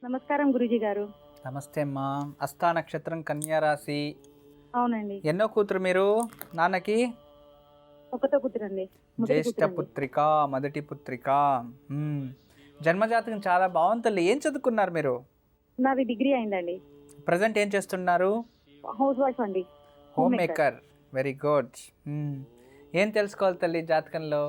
నమస్కారం గురూజీ గారు. నమస్తే అమ్మా. హస్తా నక్షత్రం, కన్యా రాశి. అవునండి. ఎన్నో కూతురు మీరు నాన్నకి? ఒకతో కూతురండి. మొదటి జ్యేష్ఠ కూతురండి. పుత్రిక, మొదటి పుత్రిక. జన్మజాతకం చాలా బాగుంది తల్లి. ఏం చదువుకున్నారు మీరు? నాది డిగ్రీ అయిందండి. ప్రజెంట్ ఏం చేస్తున్నారు? హౌస్ వైఫ్ అండి. Home maker. Very good. ఏం తెలుసుకోవాలి తల్లి జాతకంలో?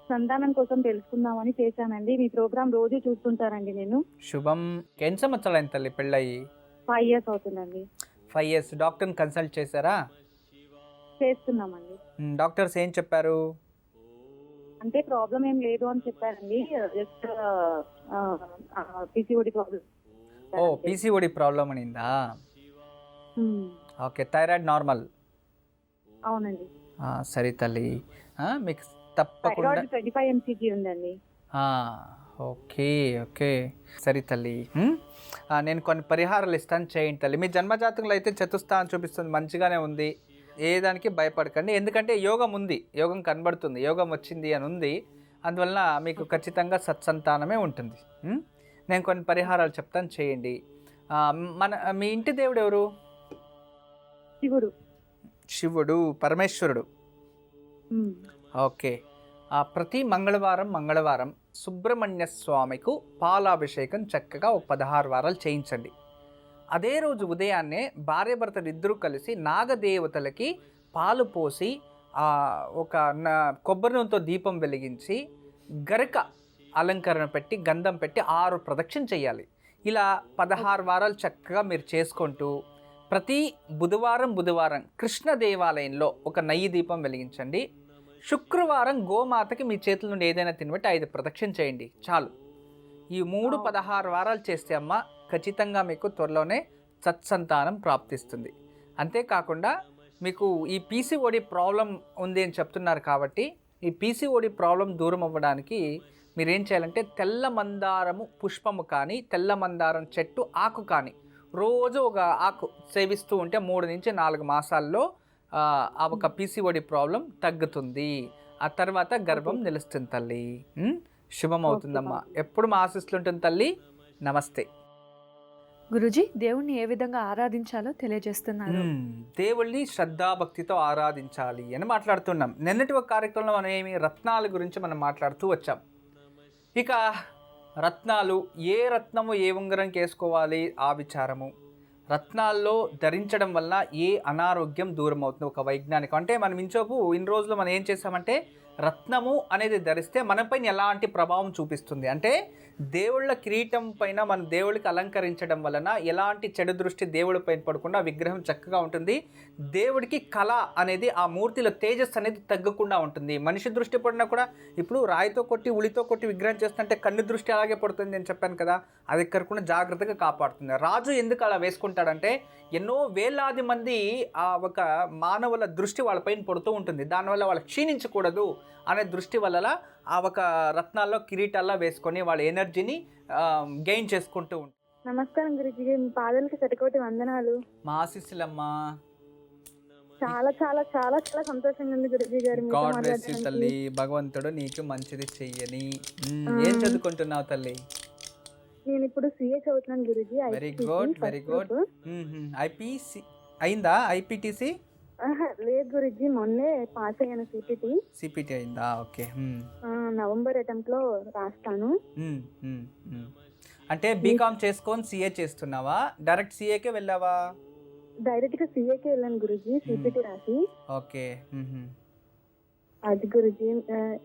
సంతానం కోసం తెలుసుకుందామని చేశానండి. మీ ప్రోగ్రామ్ రోజు చూస్తుంటానండి నేను. శుభం. ఎన్ని సంవత్సరాలు అయింది తల్లి పెళ్ళయి? 5 years అవుతుందండి. 5 years. డాక్టర్ని కన్సల్ట్ చేశారా? చేస్తున్నామండి. డాక్టర్స్ ఏం చెప్పారు? అంటే ప్రాబ్లం ఏం లేదు అని చెప్పారండి. Just PCOD problem. ఓ, పీసీఓడి ప్రాబ్లం అనిందా? Okay, thyroid normal. అవునండి. సరే తల్లి, మీకు తప్పకుండా థైరాయిడ్ 25 mcg ఉందండి. ఓకే ఓకే, సరే తల్లి. నేను కొన్ని పరిహారాలు ఇస్తాను, చేయండి తల్లి. మీ జన్మజాతకంలో అయితే చతుస్థానం చూపిస్తుంది, మంచిగానే ఉంది. ఏ దానికి భయపడకండి, ఎందుకంటే యోగం ఉంది, యోగం కనబడుతుంది, యోగం వచ్చింది అని ఉంది. అందువలన మీకు ఖచ్చితంగా సత్సంతానమే ఉంటుంది. నేను కొన్ని పరిహారాలు చెప్తాను, చేయండి. మీ ఇంటి దేవుడు ఎవరు? శివుడు. శివుడు, పరమేశ్వరుడు. ఓకే. ప్రతి మంగళవారం సుబ్రహ్మణ్య స్వామికి పాలాభిషేకం చక్కగా ఒక 16 వారాలు చేయించండి. అదే రోజు ఉదయాన్నే భార్యాభర్తలు ఇద్దరూ కలిసి నాగదేవతలకి పాలు పోసి ఒక కొబ్బరి నూనెతో దీపం వెలిగించి గరక అలంకరణ పెట్టి గంధం పెట్టి 6 ప్రదక్షిణ చేయాలి. ఇలా 16 వారాలు చక్కగా మీరు చేసుకుంటూ ప్రతి బుధవారం కృష్ణ దేవాలయంలో ఒక నెయ్యి దీపం వెలిగించండి. శుక్రవారం గోమాతకి మీ చేతుల నుండి ఏదైనా తినబట్టి 5 ప్రదక్షిణ చేయండి, చాలు. ఈ 16 వారాలు చేస్తే అమ్మ ఖచ్చితంగా మీకు త్వరలోనే సత్సంతానం ప్రాప్తిస్తుంది. అంతేకాకుండా మీకు ఈ పీసీఓడి ప్రాబ్లం ఉంది అని చెప్తున్నారు కాబట్టి ఈ పీసీఓడి ప్రాబ్లం దూరం అవ్వడానికి మీరేం చేయాలంటే తెల్ల మందారము పుష్పము కానీ తెల్ల మందారం చెట్టు ఆకు కానీ రోజు ఒక ఆకు సేవిస్తూ ఉంటే 3 నుంచి 4 మాసాల్లో ఆ ఒక పీసీఓడి ప్రాబ్లం తగ్గుతుంది. ఆ తర్వాత గర్భం నిలుస్తుంది తల్లి. శుభం అవుతుందమ్మా. ఎప్పుడు మా ఆశీస్సులు ఉంటుంది తల్లి. నమస్తే. గురుజీ, దేవుణ్ణి ఏ విధంగా ఆరాధించాలో తెలియజేస్తున్నారు. దేవుళ్ళని శ్రద్ధాభక్తితో ఆరాధించాలి అని మాట్లాడుతున్నాం. నిన్నటి ఒక కార్యక్రమంలో మనం రత్నాల గురించి మనం మాట్లాడుతూ వచ్చాం. ఇక రత్నాలు, ఏ రత్నము ఏ ఉంగరం వేసుకోవాలి ఆ విచారము, రత్నాల్లో ధరించడం వల్ల ఏ అనారోగ్యం దూరం అవుతుంది ఒక వైజ్ఞానికం. అంటే మనం ఇంచోపు ఇన్ని రోజులు మనం ఏం చేసామంటే రత్నము అనేది ధరిస్తే మనపైన ఎలాంటి ప్రభావం చూపిస్తుంది అంటే దేవుళ్ళ కిరీటం పైన మన దేవుళ్ళకి అలంకరించడం వలన ఎలాంటి చెడు దృష్టి దేవుడి పైన పడకుండా విగ్రహం చక్కగా ఉంటుంది. దేవుడికి కళ అనేది ఆ మూర్తిలో తేజస్సు అనేది తగ్గకుండా ఉంటుంది. మనిషి దృష్టి పడినా కూడా ఇప్పుడు రాయితో కొట్టి ఉలితో కొట్టి విగ్రహం చేస్తుంటే కన్ను దృష్టి అలాగే పడుతుంది అని చెప్పాను కదా, అది ఎక్కడకుండా జాగ్రత్తగా కాపాడుతుంది. రాజు ఎందుకు అలా వేసుకుంటాడంటే ఎన్నో వేలాది మంది ఆ ఒక మానవుల దృష్టి వాళ్ళపైన పడుతూ ఉంటుంది, దానివల్ల వాళ్ళు క్షీణించకూడదు అనే దృష్టి వల్ల ఆ ఒక రత్నాల్లో కిరీటాల్లో వేసుకొని వాళ్ళ ఎనర్జీని గెయిన్ చేసుకుంటూ ఉంటారు. నమస్కారం గురుజీ, మీ పాదాలకి శతకోటి వందనాలు. మా ఆశీస్సులమ్మా. చాలా చాలా చాలా చాలా సంతోషంగా ఉంది గురుజీ గారు. గాడ్ బ్లెస్ యు తల్లి. భగవంతుడు నీకు మంచిది చెయ్యని. ఏం చదువుకుంటున్నావు తల్లి? నేను ఇప్పుడు సిఏ చదువుతున్నాను Guruji. Very good very good. IPC అయిందా? ఐపీటీసీ లేదు గురుజీ, మొన్నే పాస్ అయ్యాను. సిపిటి అయిందా? ఓకే. నవంబర్ అటెంప్ట్ లో రాస్తాను. అంటే బీకామ్ చేసుకొని సిఏ చేస్తున్నావా? డైరెక్ట్ సిఏకే వెళ్ళావా? డైరెక్ట్ గా సిఏకే వెళ్ళాను గురుజీ, సిపిటి రాసి. ఓకే. అది గురుజీ,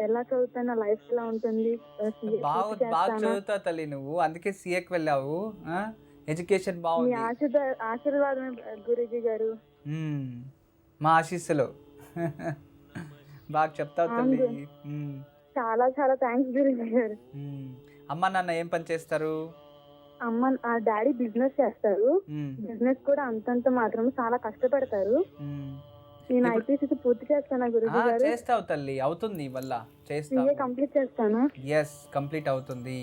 ఎలా చదువుతాను, లైఫ్ ఎలా ఉంటుంది? బాగా చదువుతావు తల్లి నువ్వు, అందుకే సిఏకి వెళ్ళావు. ఎడ్యుకేషన్ బాగుంది. ఆశీర్వాదం గురుజీ గారు. మా ఆశీస్సులు. బాగా చెప్తావు తల్లి. చాలా చాలా థ్యాంక్స్ గురుజీ గారు. అమ్మ నాన్న ఏం పని చేస్తారు? డాడీ బిజినెస్ చేస్తారు. బిజినెస్ కూడా అంతంత మాత్రం, చాలా కష్టపడతారు. నేను ఐపీసీ పూర్తి చేస్తాను గురుజీ గారు. చేస్తావు తల్లి, అవుతుంది వల్ల చేస్తావు. కంప్లీట్ చేస్తాను. ఎస్, కంప్లీట్ అవుతుంది.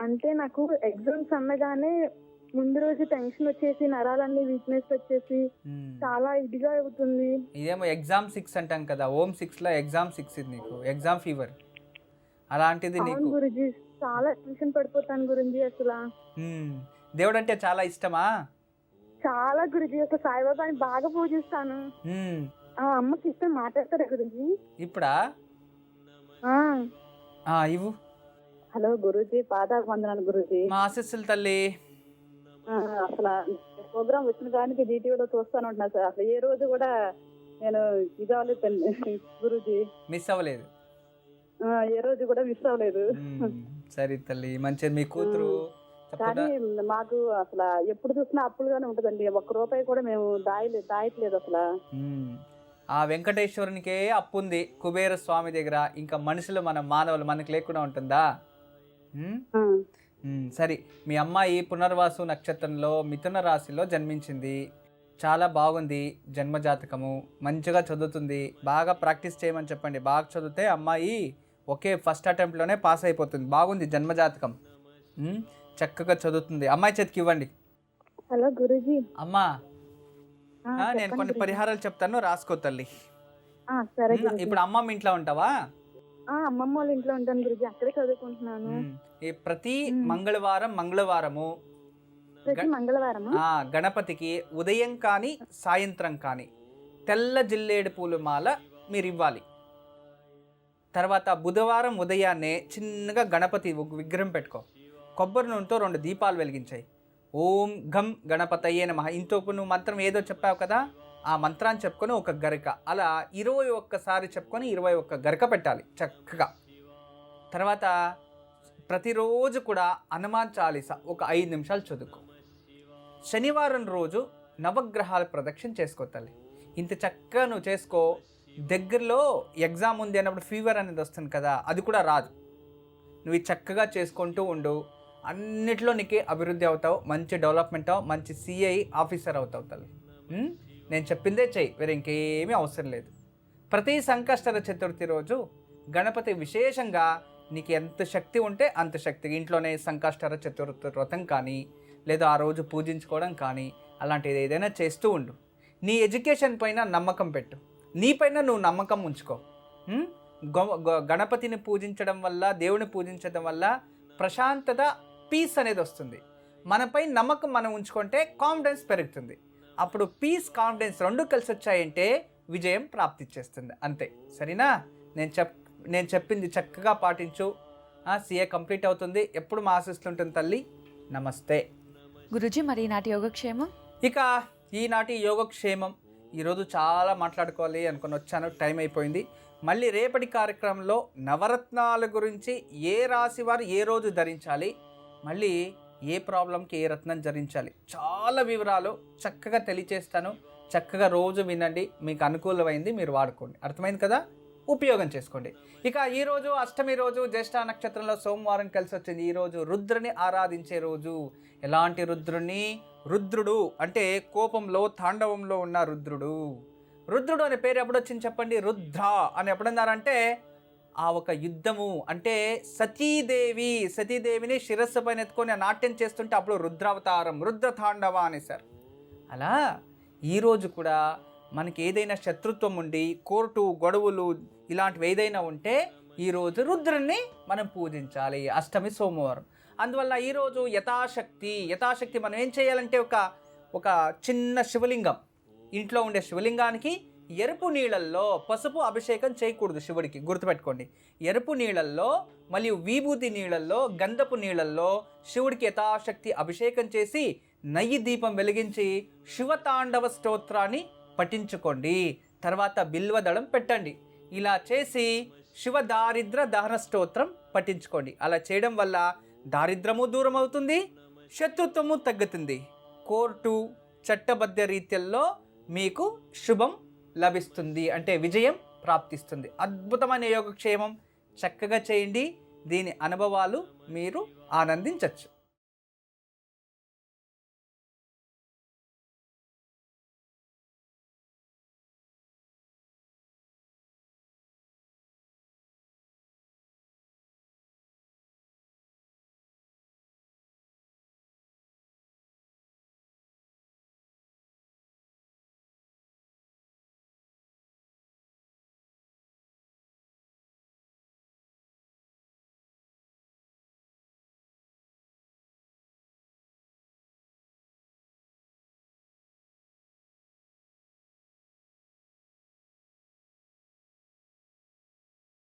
అంటే నాకు ఎగ్జామ్స్ అన్నగానే ముందు రోజు టెన్షన్ వచ్చేసి నరాలన్నీ వీక్నెస్ వచ్చేసి చాలా ఇదిగా అవుతుంది. ఇదేమో ఎగ్జామ్ 6 అంటాం కదా, ఓమ్ 6 లో ఎగ్జామ్ 6 ఇది నీకు ఎగ్జామ్ ఫీవర్. అలాంటిది నీకు చాలా టెన్షన్ పడిపోతాను గురుజీ. అసలు దేవుడు అంటే చాలా ఇష్టమా? చాలా గురుజీ. అసలు సాయిబాబాని బాగా పూజిస్తాను. అమ్మకి ఇష్టం మాట్లాడతారా గురుజీ? ఇప్పుడా? ఇవ్వు. హలో గురుజీ, పాదాలు వందనాలు గురుజీ. మా ఆశీస్సులు తల్లి. అసలు ప్రోగ్రామ్ వచ్చిన దానికి జీటీవీలో చూస్తాను ఉంటున్నా సార్. అసలు ఏ రోజు కూడా నేను ఇది అవ్వలేదు గురుజీ, మిస్ అవ్వలేదు. ఏ రోజు కూడా మిస్ అవ్వలేదు. సరే తల్లి, మంచిది. మీ కూతురు కానీ మాకు అసలు ఎప్పుడు చూసినా అప్పులుగానే ఉంటదండి. ఒక్క రూపాయి కూడా మేము దాయట్లేదు అసలు. ఆ వెంకటేశ్వరునికే అప్పు ఉంది కుబేర స్వామి దగ్గర. ఇంకా మనుషులు, మన మానవులు మనకు లేకుండా ఉంటుందా? సరే, మీ అమ్మాయి పునర్వాసు నక్షత్రంలో మిథున రాశిలో జన్మించింది. చాలా బాగుంది జన్మజాతకము. మంచిగా చదువుతుంది. బాగా ప్రాక్టీస్ చేయమని చెప్పండి. బాగా చదివితే అమ్మాయి ఒకే ఫస్ట్ అటెంప్ట్లోనే పాస్ అయిపోతుంది. బాగుంది జన్మజాతకం. చక్కగా చదువుతుంది. అమ్మాయి చేతికి ఇవ్వండి. హలో గురుజీ. అమ్మా, నేను కొన్ని పరిహారాలు చెప్తాను, రాసుకో తల్లి. సరే. ఇప్పుడు అమ్మమ్మ ఇంట్లో ఉంటావా? అమ్మమ్మ వాళ్ళ ఇంట్లో ఉంటాను గురుజీ, అక్కడే చదువుకుంటున్నాను. ప్రతి మంగళవారము గణపతికి ఉదయం కానీ సాయంత్రం కానీ తెల్ల జిల్లేడు పూల మాల మీరు ఇవ్వాలి. తర్వాత బుధవారం ఉదయాన్నే చిన్నగా గణపతి విగ్రహం పెట్టుకో. కొబ్బరి నూనెతో 2 దీపాలు వెలిగించాయి. ఓం ఘం గణపతయ్యే నమః. ఇంతకు నువ్వు మంత్రం ఏదో చెప్పావు కదా, ఆ మంత్రాన్ని చెప్పుకొని ఒక గరిక అలా 21 సారి చెప్పుకొని 21 గరిక పెట్టాలి చక్కగా. తర్వాత ప్రతిరోజు కూడా హనుమాన్ చాలీసా ఒక 5 నిమిషాలు చదువుకో. శనివారం రోజు నవగ్రహాల ప్రదక్షిణ చేసుకో తల్లి. ఇంత చక్కగా నువ్వు చేసుకో. దగ్గరలో ఎగ్జామ్ ఉంది అన్నప్పుడు ఫీవర్ అనేది వస్తుంది కదా, అది కూడా రాదు. నువ్వు చక్కగా చేసుకుంటూ ఉండు. అన్నిట్లో నీకే అభివృద్ధి అవుతావు, మంచి డెవలప్మెంట్ అవు, మంచి సిఐ ఆఫీసర్ అవుతావు తల్లి. నేను చెప్పిందే చెయ్యి, వేరే ఇంకేమీ అవసరం లేదు. ప్రతి సంకష్టర చతుర్థి రోజు గణపతి విశేషంగా నీకు ఎంత శక్తి ఉంటే అంత శక్తి ఇంట్లోనే సంకష్టర చతుర్థి వ్రతం కానీ లేదా ఆ రోజు పూజించుకోవడం కానీ అలాంటిది ఏదైనా చేస్తూ ఉండు. నీ ఎడ్యుకేషన్ పైన నమ్మకం పెట్టు. నీపైన నువ్వు నమ్మకం ఉంచుకో. గణపతిని పూజించడం వల్ల, దేవుని పూజించడం వల్ల ప్రశాంతత, పీస్ అనేది వస్తుంది. మనపై నమ్మకం మనం ఉంచుకుంటే కాన్ఫిడెన్స్ పెరుగుతుంది. అప్పుడు పీస్, కాన్ఫిడెన్స్ 2 కలిసి వచ్చాయంటే విజయం ప్రాప్తిచ్చేస్తుంది. అంతే, సరేనా? నేను చెప్పింది చక్కగా పాటించు. సిఏ కంప్లీట్ అవుతుంది. ఎప్పుడు మా ఆశిస్తుంటుంది తల్లి. నమస్తే గురుజీ. మరి ఈనాటి యోగక్షేమం? ఇక ఈనాటి యోగక్షేమం ఈరోజు చాలా మాట్లాడుకోవాలి అనుకుని వచ్చాను, టైం అయిపోయింది. మళ్ళీ రేపటి కార్యక్రమంలో నవరత్నాల గురించి, ఏ రాశి వారు ఏ రోజు ధరించాలి, మళ్ళీ ఏ ప్రాబ్లంకి ఏ రత్నం ధరించాలి, చాలా వివరాలు చక్కగా తెలియచేస్తాను. చక్కగా రోజు వినండి, మీకు అనుకూలమైంది మీరు వాడుకోండి. అర్థమైంది కదా? ఉపయోగం చేసుకోండి. ఇక ఈరోజు అష్టమి రోజు, జ్యేష్ఠ నక్షత్రంలో సోమవారం కలిసి వచ్చింది. ఈరోజు రుద్రుని ఆరాధించే రోజు. ఎలాంటి రుద్రుని? రుద్రుడు అంటే కోపంలో, తాండవంలో ఉన్న రుద్రుడు. రుద్రుడు అనే పేరు ఎప్పుడొచ్చింది చెప్పండి? రుద్ర అని ఎప్పుడన్నారంటే ఆ ఒక యుద్ధము అంటే సతీదేవిని శిరస్సు పైన ఎత్తుకొని నాట్యం చేస్తుంటే అప్పుడు రుద్రావతారం, రుద్ర తాండవ అనేసారు. అలా ఈరోజు కూడా మనకి ఏదైనా శత్రుత్వం ఉండి, కోర్టు గొడవలు ఇలాంటివి ఏదైనా ఉంటే ఈరోజు రుద్రుని మనం పూజించాలి. అష్టమి సోమవారం. అందువల్ల ఈరోజు యథాశక్తి మనం ఏం చేయాలంటే ఒక చిన్న శివలింగం, ఇంట్లో ఉండే శివలింగానికి ఎరుపు నీళ్ళల్లో పసుపు అభిషేకం చేయకూడదు శివుడికి, గుర్తుపెట్టుకోండి. ఎరుపు నీళ్ళల్లో మరియు విభూతి నీళ్ళల్లో, గంధపు నీళ్ళల్లో శివుడికి యథాశక్తి అభిషేకం చేసి నెయ్యి దీపం వెలిగించి శివతాండవ స్తోత్రాన్ని పఠించుకోండి. తర్వాత బిల్వదళం పెట్టండి. ఇలా చేసి శివ దారిద్ర దహన స్తోత్రం పఠించుకోండి. అలా చేయడం వల్ల దారిద్రము దూరం అవుతుంది, శత్రుత్వము తగ్గుతుంది. కోర్టు చట్టబద్ధ రీత్యల్లో మీకు శుభం లభిస్తుంది, అంటే విజయం ప్రాప్తిస్తుంది. అద్భుతమైన యోగక్షేమం చక్కగా చేయండి. దీని అనుభవాలు మీరు ఆనందించవచ్చు.